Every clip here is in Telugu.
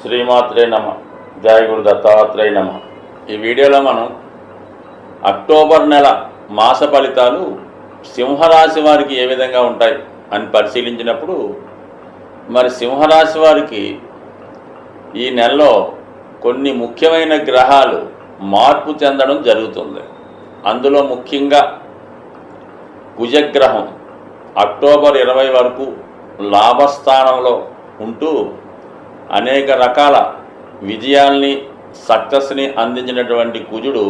శ్రీమాత్రే నమ. జయ గురు దత్తాత్రేయ నమ. ఈ వీడియోలో మనం అక్టోబర్ నెల మాస ఫలితాలు సింహరాశి వారికి ఏ విధంగా ఉంటాయి అని పరిశీలించినప్పుడు, మరి సింహరాశి వారికి ఈ నెలలో కొన్ని ముఖ్యమైన గ్రహాలు మార్పు చెందడం జరుగుతుంది. అందులో ముఖ్యంగా కుజగ్రహం అక్టోబర్ 20 వరకు లాభస్థానంలో ఉంటూ అనేక రకాల విజయాల్ని సక్సెస్ని అందించినటువంటి కుజుడు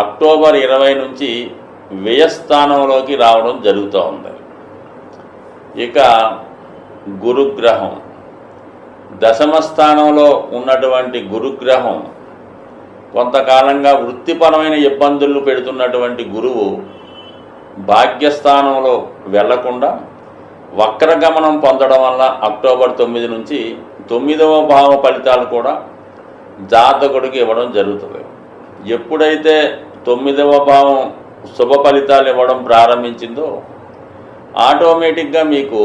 అక్టోబర్ 20 నుంచి వ్యయస్థానంలోకి రావడం జరుగుతూ ఉంది. ఇక గురుగ్రహం దశమ స్థానంలో ఉన్నటువంటి గురుగ్రహం కొంతకాలంగా వృత్తిపరమైన ఇబ్బందులు పెడుతున్నటువంటి గురువు భాగ్యస్థానంలో వెళ్లకుండా వక్రగమనం పొందడం వల్ల అక్టోబర్ 9 నుంచి 9వ భావ ఫలితాలు కూడా జాతకుడికి ఇవ్వడం జరుగుతుంది. ఎప్పుడైతే 9వ భావం శుభ ఫలితాలు ఇవ్వడం ప్రారంభించిందో ఆటోమేటిక్గా మీకు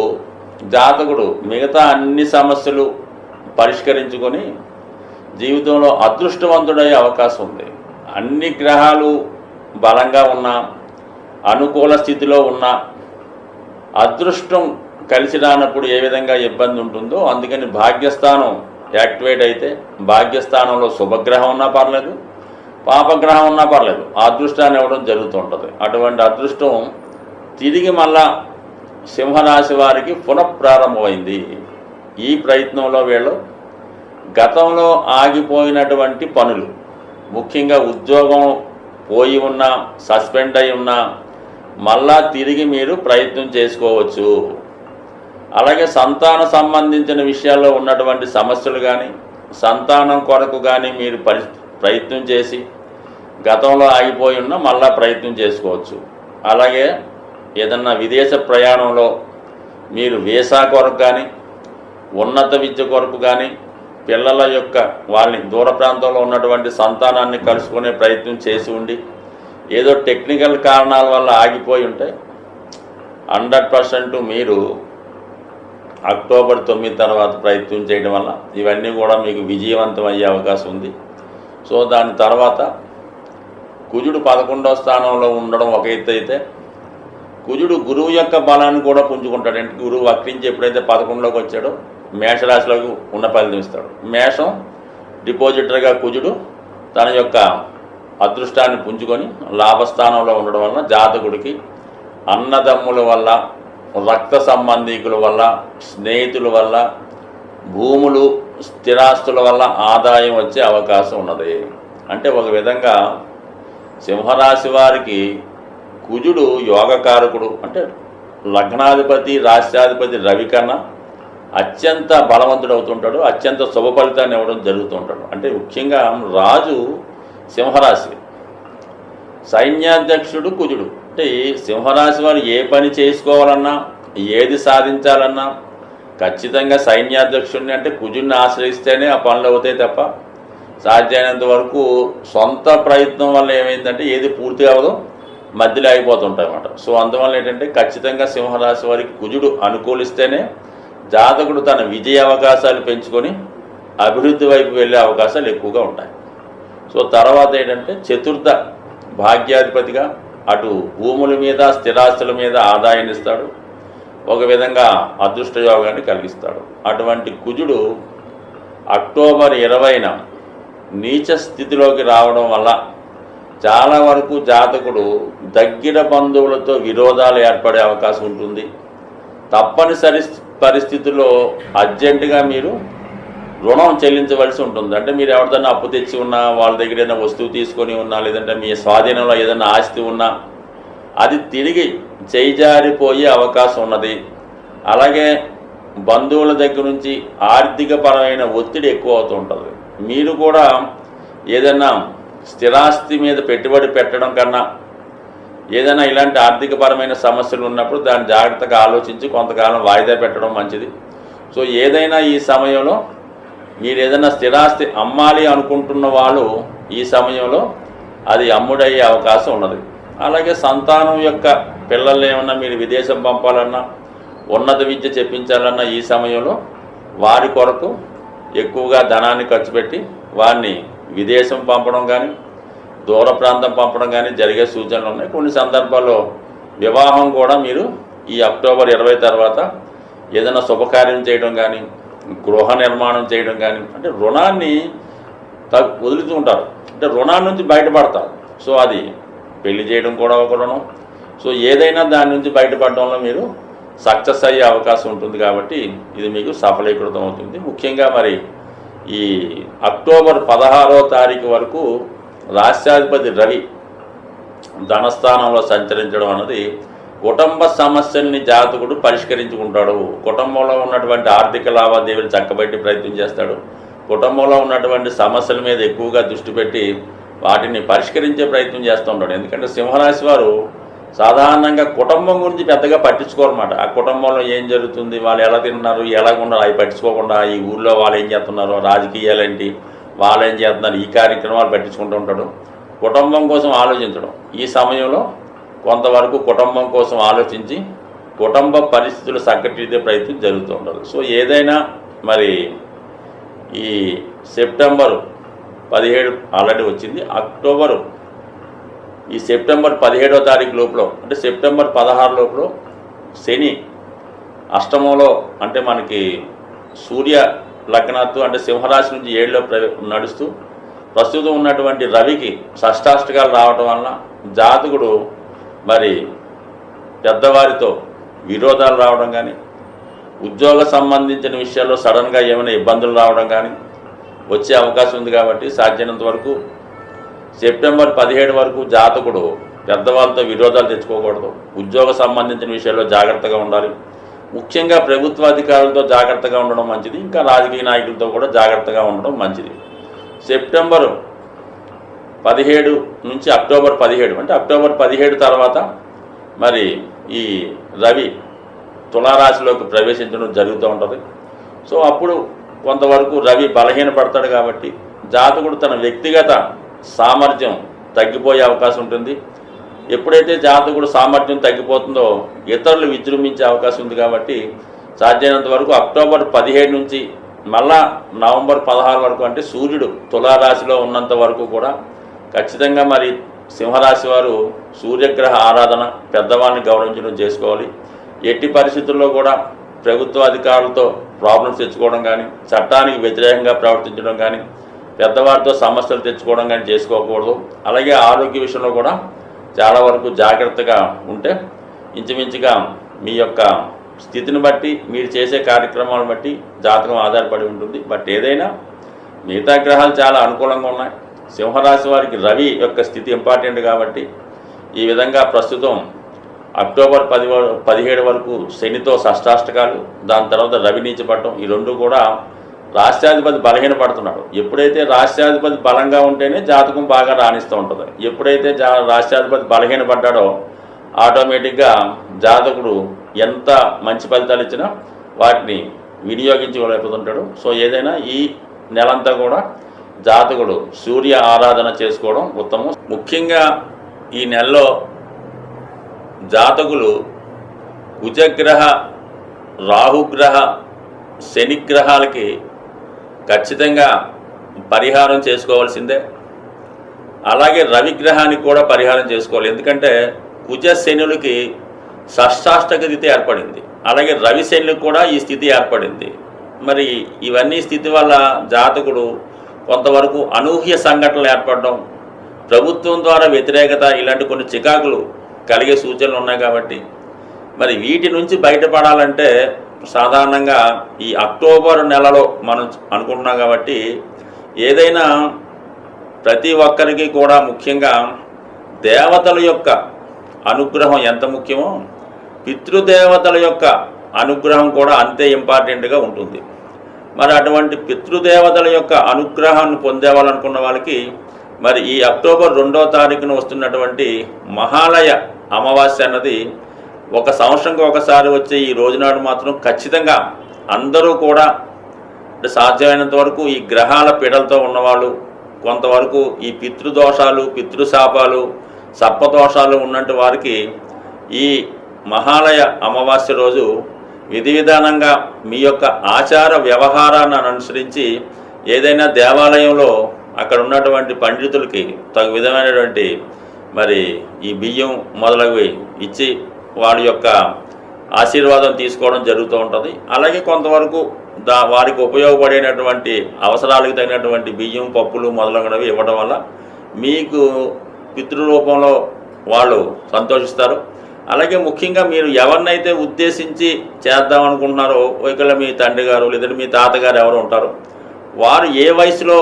జాతకుడు మిగతా అన్ని సమస్యలు పరిష్కరించుకొని జీవితంలో అదృష్టవంతుడయ్యే అవకాశం ఉంది. అన్ని గ్రహాలు బలంగా ఉన్నా, అనుకూల స్థితిలో ఉన్నా అదృష్టం కలిసి రానప్పుడు ఏ విధంగా ఇబ్బంది ఉంటుందో, అందుకని భాగ్యస్థానం యాక్టివేట్ అయితే భాగ్యస్థానంలో శుభగ్రహం ఉన్నా పర్లేదు, పాపగ్రహం ఉన్నా పర్లేదు, ఆ అదృష్టాన్ని ఇవ్వడం జరుగుతుంటుంది. అటువంటి అదృష్టం తిరిగి మళ్ళా సింహరాశి వారికి పునఃప్రారంభమైంది. ఈ ప్రయత్నంలో వీళ్ళు గతంలో ఆగిపోయినటువంటి పనులు, ముఖ్యంగా ఉద్యోగం పోయి ఉన్నా, సస్పెండ్ అయి ఉన్నా మళ్ళా తిరిగి మీరు ప్రయత్నం చేసుకోవచ్చు. అలాగే సంతాన సంబంధించిన విషయాల్లో ఉన్నటువంటి సమస్యలు కానీ, సంతానం కొరకు కానీ మీరు ప్రయత్నం చేసి గతంలో ఆగిపోయి ఉన్నా మళ్ళా ప్రయత్నం చేసుకోవచ్చు. అలాగే ఏదన్నా విదేశ ప్రయాణంలో మీరు వీసా కొరకు కానీ, ఉన్నత విద్య కొరకు కానీ, పిల్లల యొక్క వాళ్ళని దూర ప్రాంతంలో ఉన్నటువంటి సంతానాన్ని కలుసుకునే ప్రయత్నం చేసి ఉండి ఏదో టెక్నికల్ కారణాల వల్ల ఆగిపోయి ఉంటే 100% మీరు అక్టోబర్ 9 తర్వాత ప్రయత్నం చేయడం వల్ల ఇవన్నీ కూడా మీకు విజయవంతం అయ్యే అవకాశం ఉంది. సో దాని తర్వాత కుజుడు 11వ స్థానంలో ఉండడం ఒక ఎత్తు అయితే, కుజుడు గురువు యొక్క బలాన్ని కూడా పుంజుకుంటాడు. అంటే గురువు వక్రించి ఎప్పుడైతే 11లోకి వచ్చాడో మేషరాశిలోకి ఉన్న ఫలితం ఇస్తాడు. మేషం డిపాజిటర్గా కుజుడు తన యొక్క అదృష్టాన్ని పుంజుకొని లాభస్థానంలో ఉండడం వలన జాతకుడికి అన్నదమ్ముల వల్ల, రక్త సంబంధీకుల వల్ల, స్నేహితుల వల్ల, భూములు స్థిరాస్తుల వల్ల ఆదాయం వచ్చే అవకాశం ఉన్నది. అంటే ఒక విధంగా సింహరాశి వారికి కుజుడు యోగకారకుడు, అంటే లగ్నాధిపతి రాష్ట్రాధిపతి రవి కన్నా అత్యంత బలవంతుడు అవుతుంటాడు, అత్యంత శుభ ఫలితాన్ని ఇవ్వడం జరుగుతుంటాడు. అంటే ముఖ్యంగా రాజు సింహరాశి, సైన్యాధ్యక్షుడు కుజుడు. అంటే సింహరాశి వారు ఏ పని చేసుకోవాలన్నా, ఏది సాధించాలన్నా ఖచ్చితంగా సైన్యాధ్యక్షుడిని అంటే కుజుడిని ఆశ్రయిస్తేనే ఆ పనులు అవుతాయి తప్ప సాధ్యమైనంత వరకు సొంత ప్రయత్నం వల్ల ఏమైందంటే ఏది పూర్తి అవ్వదు, మధ్యలో అయిపోతుంటాయి అన్నమాట. సో అందువల్ల ఏంటంటే ఖచ్చితంగా సింహరాశి వారికి కుజుడు అనుకూలిస్తేనే జాతకుడు తన విజయ అవకాశాలు పెంచుకొని అభివృద్ధి వైపు వెళ్ళే అవకాశాలు ఎక్కువగా ఉంటాయి. సో తర్వాత ఏంటంటే చతుర్థ భాగ్యాధిపతిగా అటు భూముల మీద, స్థిరాస్తుల మీద ఆదాయాన్ని ఇస్తాడు, ఒక విధంగా అదృష్ట యోగాన్ని కలిగిస్తాడు. అటువంటి కుజుడు అక్టోబర్ 20న నీచ స్థితిలోకి రావడం వల్ల చాలా వరకు జాతకుడు దగ్గర బంధువులతో విరోధాలు ఏర్పడే అవకాశం ఉంటుంది. తప్పనిసరి పరిస్థితుల్లో అర్జెంటుగా మీరు రుణం చెల్లించవలసి ఉంటుంది. అంటే మీరు ఎవరిదైనా అప్పు తెచ్చి ఉన్నా, వాళ్ళ దగ్గర ఏదైనా వస్తువు తీసుకొని ఉన్నా, లేదంటే మీ స్వాధీనంలో ఏదైనా ఆస్తి ఉన్నా అది తిరిగి చేజారిపోయే అవకాశం ఉన్నది. అలాగే బంధువుల దగ్గర నుంచి ఆర్థికపరమైన ఒత్తిడి ఎక్కువ అవుతూ ఉంటుంది. మీరు కూడా ఏదైనా స్థిరాస్తి మీద పెట్టుబడి పెట్టడం కన్నా ఏదైనా ఇలాంటి ఆర్థికపరమైన సమస్యలు ఉన్నప్పుడు దాన్ని జాగ్రత్తగా ఆలోచించి కొంతకాలం వాయిదా పెట్టడం మంచిది. సో ఏదైనా ఈ సమయంలో మీరు ఏదైనా స్థిరాస్తి అమ్మాలి అనుకుంటున్న వాళ్ళు ఈ సమయంలో అది అమ్ముడయ్యే అవకాశం ఉన్నది. అలాగే సంతానం యొక్క పిల్లల్ని ఏమన్నా మీరు విదేశం పంపాలన్నా ఉన్నత విద్య చెప్పించాలన్నా ఈ సమయంలో వారి కొరకు ఎక్కువగా ధనాన్ని ఖర్చు పెట్టి వారిని విదేశం పంపడం కానీ దూర ప్రాంతం పంపడం కానీ జరిగే సూచనలు ఉన్నాయి. కొన్ని సందర్భాల్లో వివాహం కూడా మీరు ఈ అక్టోబర్ 20 తర్వాత ఏదైనా శుభకార్యం చేయడం కానీ గృహ నిర్మాణం చేయడం కానీ, అంటే రుణాన్ని వదులుతూ ఉంటారు, అంటే రుణాన్ని నుంచి బయటపడతారు. సో అది పెళ్లి చేయడం కూడా ఒక రుణం. సో ఏదైనా దాని నుంచి బయటపడడంలో మీరు సక్సెస్ అయ్యే అవకాశం ఉంటుంది. కాబట్టి ఇది మీకు సఫలీకృతం అవుతుంది. ముఖ్యంగా మరి ఈ అక్టోబర్ 16వ తారీఖు వరకు రాష్ట్రాధిపతి రవి ధనస్థానంలో సంచరించడం అన్నది కుటుంబ సమస్యల్ని జాతకుడు పరిష్కరించుకుంటాడు. కుటుంబంలో ఉన్నటువంటి ఆర్థిక లావాదేవీలు చక్కబెట్టి ప్రయత్నం చేస్తాడు. కుటుంబంలో ఉన్నటువంటి సమస్యల మీద ఎక్కువగా దృష్టి పెట్టి వాటిని పరిష్కరించే ప్రయత్నం చేస్తూ ఉంటాడు. ఎందుకంటే సింహరాశి వారు సాధారణంగా కుటుంబం గురించి పెద్దగా పట్టించుకోరన్నమాట. ఆ కుటుంబంలో ఏం జరుగుతుంది, వాళ్ళు ఎలా తింటున్నారు, ఎలా ఉన్నారు, అవి పట్టించుకోకుండా ఈ ఊళ్ళో వాళ్ళు ఏం చేస్తున్నారు, రాజకీయాలేంటి, వాళ్ళు ఏం చేస్తున్నారు, ఈ కార్యక్రమాలు పట్టించుకుంటూ ఉంటాడు. కుటుంబం కోసం ఆలోచించడం ఈ సమయంలో కొంతవరకు కుటుంబం కోసం ఆలోచించి కుటుంబ పరిస్థితులు చక్కదిద్దే ప్రయత్నం జరుగుతూ ఉండదు. సో ఏదైనా మరి ఈ సెప్టెంబర్ 17 ఆల్రెడీ వచ్చింది. ఈ సెప్టెంబర్ 17వ తారీఖు లోపల, అంటే సెప్టెంబర్ 16 లోపల శని అష్టమంలో, అంటే మనకి సూర్య లగ్నాత్తు అంటే సింహరాశి నుంచి 7లో నడుస్తూ ప్రస్తుతం ఉన్నటువంటి రవికి షష్టాష్టకాలు రావటం వలన జాతకుడు మరి పెద్దవారితో విరోధాలు రావడం కానీ, ఉద్యోగ సంబంధించిన విషయాల్లో సడన్గా ఏమైనా ఇబ్బందులు రావడం కానీ వచ్చే అవకాశం ఉంది. కాబట్టి సాధ్యమైనంత వరకు సెప్టెంబర్ 17 వరకు జాతకుడు పెద్దవాళ్ళతో విరోధాలు తెచ్చుకోకూడదు. ఉద్యోగ సంబంధించిన విషయాల్లో జాగ్రత్తగా ఉండాలి. ముఖ్యంగా ప్రభుత్వాధికారులతో జాగ్రత్తగా ఉండడం మంచిది. ఇంకా రాజకీయ నాయకులతో కూడా జాగ్రత్తగా ఉండడం మంచిది. సెప్టెంబర్ 17 నుంచి అక్టోబర్ 17, అంటే అక్టోబర్ 17 తర్వాత మరి ఈ రవి తులారాశిలోకి ప్రవేశించడం జరుగుతూ ఉంటుంది. సో అప్పుడు కొంతవరకు రవి బలహీనపడతాడు. కాబట్టి జాతకుడు తన వ్యక్తిగత సామర్థ్యం తగ్గిపోయే అవకాశం ఉంటుంది. ఎప్పుడైతే జాతకుడు సామర్థ్యం తగ్గిపోతుందో ఇతరులు విజృంభించే అవకాశం ఉంది. కాబట్టి సాధ్యమైనంత వరకు అక్టోబర్ 17 నుంచి మళ్ళా నవంబర్ 16 వరకు, అంటే సూర్యుడు తులారాశిలో ఉన్నంత వరకు కూడా ఖచ్చితంగా మరి సింహరాశి వారు సూర్యగ్రహ ఆరాధన, పెద్దవాళ్ళని గౌరవించడం చేసుకోవాలి. ఎట్టి పరిస్థితుల్లో కూడా ప్రభుత్వాధికారులతో ప్రాబ్లమ్స్ తెచ్చుకోవడం కానీ, చట్టానికి వ్యతిరేకంగా ప్రవర్తించడం కానీ, పెద్దవారితో సమస్యలు తెచ్చుకోవడం కానీ చేసుకోకూడదు. అలాగే ఆరోగ్య విషయంలో కూడా చాలా వరకు జాగ్రత్తగా ఉంటే ఇంచుమించుగా మీ యొక్క స్థితిని బట్టి, మీరు చేసే కార్యక్రమాలను బట్టి జాతకం ఆధారపడి ఉంటుంది. బట్ ఏదైనా మిగతా గ్రహాలు చాలా అనుకూలంగా ఉన్నాయి. సింహరాశి వారికి రవి యొక్క స్థితి ఇంపార్టెంట్. కాబట్టి ఈ విధంగా ప్రస్తుతం అక్టోబర్ 17 వరకు శనితో షష్టాష్టకాలు, దాని తర్వాత రవి నీచపడటం, ఈ రెండు కూడా రాష్ట్రాధిపతి బలహీనపడుతున్నాడు. ఎప్పుడైతే రాష్ట్రాధిపతి బలంగా ఉంటేనే జాతకం బాగా రాణిస్తూ ఉంటుంది. ఎప్పుడైతే రాష్ట్రాధిపతి బలహీనపడ్డాడో ఆటోమేటిక్గా జాతకుడు ఎంత మంచి ఫలితాలు ఇచ్చినా వాటిని వినియోగించుకోలేకపోతుంటాడు. సో ఏదైనా ఈ నెలంతా కూడా జాతకుడు సూర్య ఆరాధన చేసుకోవడం ఉత్తమం. ముఖ్యంగా ఈ నెలలో జాతకులు కుజగ్రహ, రాహుగ్రహ, శనిగ్రహాలకి ఖచ్చితంగా పరిహారం చేసుకోవాల్సిందే. అలాగే రవిగ్రహానికి కూడా పరిహారం చేసుకోవాలి. ఎందుకంటే కుజ శనులకి షష్టాష్టక స్థితి ఏర్పడింది. అలాగే రవి శనులకు కూడా ఈ స్థితి ఏర్పడింది. మరి ఇవన్నీ స్థితి వల్ల జాతకుడు కొంతవరకు అనూహ్య సంఘటనలు ఏర్పడడం, ప్రభుత్వం ద్వారా వ్యతిరేకత, ఇలాంటి కొన్ని చికాకులు కలిగే సూచనలు ఉన్నాయి. కాబట్టి మరి వీటి నుంచి బయటపడాలంటే సాధారణంగా ఈ అక్టోబర్ నెలలో మనం అనుకుంటున్నాం. కాబట్టి ఏదైనా ప్రతి ఒక్కరికి కూడా ముఖ్యంగా దేవతల యొక్క అనుగ్రహం ఎంత ముఖ్యమో పితృదేవతల యొక్క అనుగ్రహం కూడా అంతే ఇంపార్టెంట్గా ఉంటుంది. మరి అటువంటి పితృదేవతల యొక్క అనుగ్రహాన్ని పొందేవాలనుకున్న వాళ్ళకి మరి ఈ అక్టోబర్ 2వ తారీఖున వస్తున్నటువంటి మహాలయ అమావాస్య అన్నది ఒక సంవత్సరంకి ఒకసారి వచ్చే ఈ రోజునాడు మాత్రం ఖచ్చితంగా అందరూ కూడా సాధ్యమైనంత వరకు ఈ గ్రహాల పీడలతో ఉన్నవాళ్ళు, కొంతవరకు ఈ పితృదోషాలు, పితృశాపాలు, సర్పదోషాలు ఉన్నట్టు వారికి ఈ మహాలయ అమావాస్య రోజు విధి విధానంగా మీ యొక్క ఆచార వ్యవహారాన్ని అనుసరించి ఏదైనా దేవాలయంలో అక్కడ ఉన్నటువంటి పండితులకి తగు విధమైనటువంటి మరి ఈ బియ్యం మొదలగువి ఇచ్చి వారి యొక్క ఆశీర్వాదం తీసుకోవడం జరుగుతూ ఉంటుంది. అలాగే కొంతవరకు వారికి ఉపయోగపడేటటువంటి అవసరాలకు తగినటువంటి బియ్యం, పప్పులు మొదలగునవి ఇవ్వడం వల్ల మీకు పితృరూపంలో వాళ్ళు సంతోషిస్తారు. అలాగే ముఖ్యంగా మీరు ఎవరినైతే ఉద్దేశించి చేద్దాం అనుకుంటున్నారో, ఒకవేళ మీ తండ్రి గారు లేదంటే మీ తాతగారు ఎవరు ఉంటారో వారు ఏ వయసులో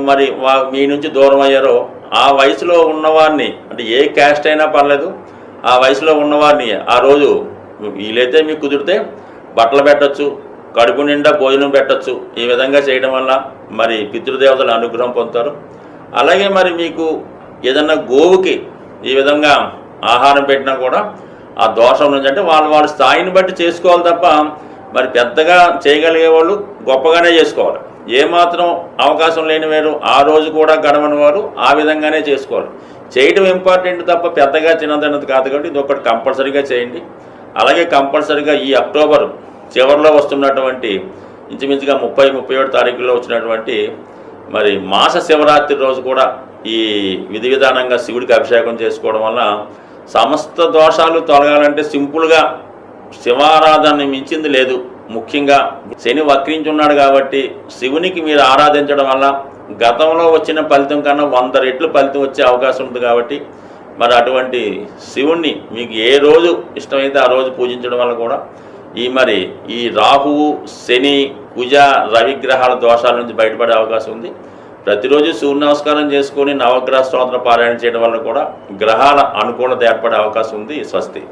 మరి మీ నుంచి దూరం అయ్యారో ఆ వయసులో ఉన్నవారిని, అంటే ఏ క్యాస్ట్ అయినా పర్లేదు, ఆ వయసులో ఉన్నవారిని ఆ రోజు వీలైతే మీకు కుదిరితే బట్టలు పెట్టచ్చు, కడుపు నిండా భోజనం పెట్టచ్చు. ఈ విధంగా చేయడం వల్ల మరి పితృదేవతల అనుగ్రహం పొందుతారు. అలాగే మరి మీకు ఏదన్నా గోవుకి ఈ విధంగా ఆహారం పెట్టినా కూడా ఆ దోషం నుంచి, అంటే వాళ్ళ స్థాయిని బట్టి చేసుకోవాలి తప్ప మరి పెద్దగా చేయగలిగే వాళ్ళు గొప్పగానే చేసుకోవాలి. ఏమాత్రం అవకాశం లేని వారు ఆ రోజు కూడా గడవని వారు ఆ విధంగానే చేసుకోవాలి. చేయడం ఇంపార్టెంట్ తప్ప పెద్దగా చిన్నదన్నది కాదు. కాబట్టి ఇది ఒకటి కంపల్సరీగా చేయండి. అలాగే కంపల్సరీగా ఈ అక్టోబర్ చివరిలో వస్తున్నటువంటి ఇంచుమించుగా 30-31 తారీఖుల్లో వచ్చినటువంటి మరి మాస శివరాత్రి రోజు కూడా ఈ విధి విధానంగా శివుడికి అభిషేకం చేసుకోవడం వల్ల సమస్త దోషాలు తొలగాలంటే సింపుల్గా శివారాధన మించింది లేదు. ముఖ్యంగా శని వక్రించున్నాడు కాబట్టి శివునికి మీరు ఆరాధించడం వల్ల గతంలో వచ్చిన ఫలితం కన్నా 100 రెట్లు ఫలితం వచ్చే అవకాశం ఉంది. కాబట్టి మరి అటువంటి శివుణ్ణి మీకు ఏ రోజు ఇష్టమైతే ఆ రోజు పూజించడం వల్ల కూడా ఈ రాహువు, శని, కుజ, రవిగ్రహాల దోషాల నుంచి బయటపడే అవకాశం ఉంది. ప్రతిరోజు సూర్య నమస్కారం చేసుకొని నవగ్రహ స్తోత్ర పారాయణ చేయడం వల్ల కూడా గ్రహాల అనుకూలత ఏర్పడే అవకాశం ఉంది. స్వస్తి.